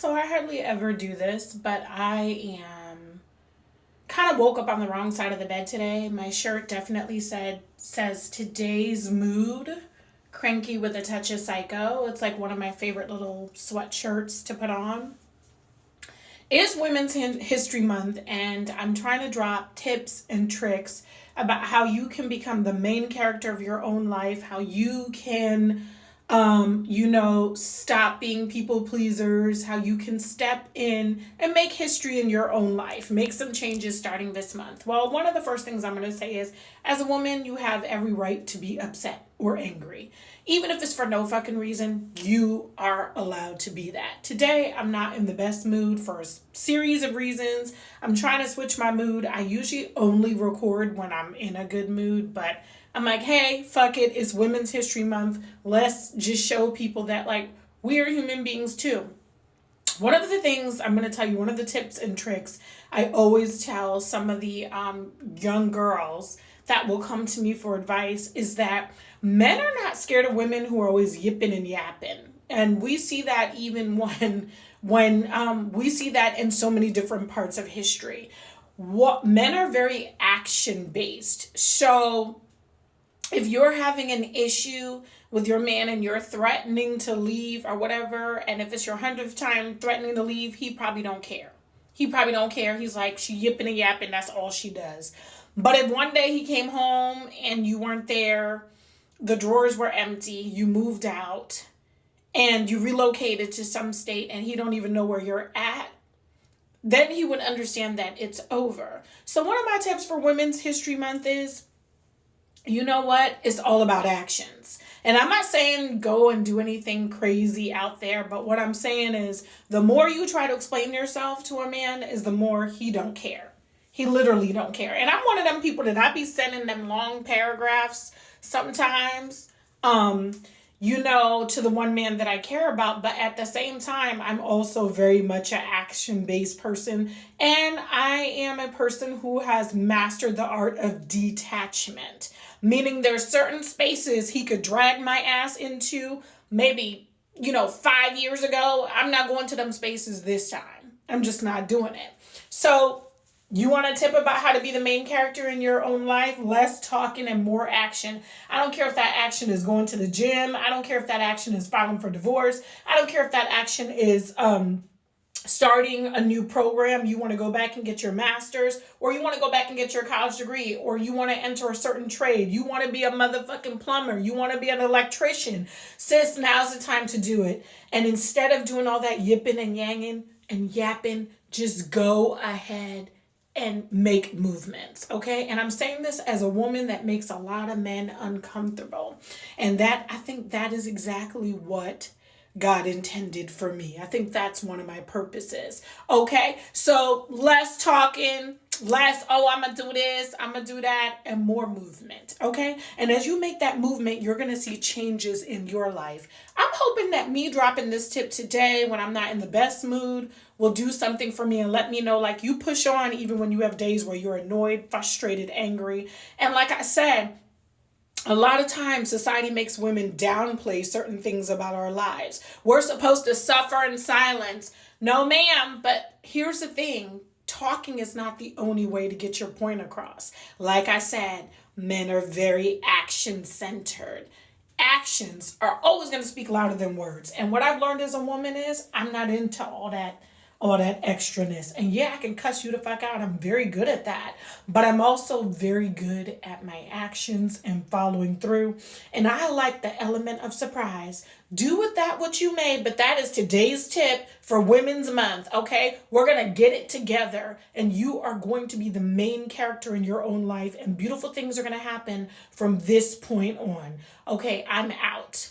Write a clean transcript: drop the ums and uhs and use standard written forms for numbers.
So I hardly ever do this, but I am kind of woke up on the wrong side of the bed today. My shirt definitely says today's mood, cranky with a touch of psycho. It's like one of my favorite little sweatshirts to put on. It's Women's History Month, and I'm trying to drop tips and tricks about how you can become the main character of your own life, how you can stop being people pleasers, how you can step in and make history in your own life, make some changes starting this month. Well, one of the first things I'm going to say is, as a woman, you have every right to be upset or angry. Even if it's for no fucking reason, you are allowed to be that. Today, I'm not in the best mood for a series of reasons. I'm trying to switch my mood. I usually only record when I'm in a good mood, but I'm like, hey, fuck it. It's Women's History Month. Let's just show people that, like, we are human beings too. One of the things I'm going to tell you, one of the tips and tricks I always tell some of the young girls that will come to me for advice is that men are not scared of women who are always yipping and yapping. And we see that even when we see that in so many different parts of history. What men are very action based. So if you're having an issue with your man and you're threatening to leave or whatever, and if it's your 100th time threatening to leave, he probably don't care. He probably don't care. He's like, she yipping and yapping, that's all she does. But if one day he came home and you weren't there, the drawers were empty, you moved out, and you relocated to some state and he don't even know where you're at, then he would understand that it's over. So one of my tips for Women's History Month is, you know what? It's all about actions. And I'm not saying go and do anything crazy out there, but what I'm saying is the more you try to explain yourself to a man is the more he don't care. He literally don't care. And I'm one of them people that I be sending them long paragraphs sometimes, to the one man that I care about. But at the same time, I'm also very much an action-based person. And I am a person who has mastered the art of detachment. Meaning there's certain spaces he could drag my ass into maybe, 5 years ago. I'm not going to them spaces this time. I'm just not doing it. So you want a tip about how to be the main character in your own life? Less talking and more action. I don't care if that action is going to the gym. I don't care if that action is filing for divorce. I don't care if that action is starting a new program. You want to go back and get your master's, or you want to go back and get your college degree, or you want to enter a certain trade. You want to be a motherfucking plumber. You want to be an electrician. Sis, now's the time to do it. And instead of doing all that yipping and yanging and yapping, just go ahead and make movements, okay? And I'm saying this as a woman that makes a lot of men uncomfortable. And I think that is exactly what God intended for me. I think that's one of my purposes. Okay, so less talking, less, I'm going to do this, I'm going to do that, and more movement. Okay, and as you make that movement, you're going to see changes in your life. I'm hoping that me dropping this tip today when I'm not in the best mood will do something for me and let me know, like, you push on even when you have days where you're annoyed, frustrated, angry. And like I said, a lot of times society makes women downplay certain things about our lives. We're supposed to suffer in silence. No, ma'am. But here's the thing. Talking is not the only way to get your point across. Like I said, men are very action-centered. Actions are always going to speak louder than words. And what I've learned as a woman is I'm not into all that extraness. And yeah, I can cuss you the fuck out. I'm very good at that. But I'm also very good at my actions and following through. And I like the element of surprise. Do with that what you may, but that is today's tip for Women's Month, okay? We're going to get it together, and you are going to be the main character in your own life, and beautiful things are going to happen from this point on. Okay, I'm out.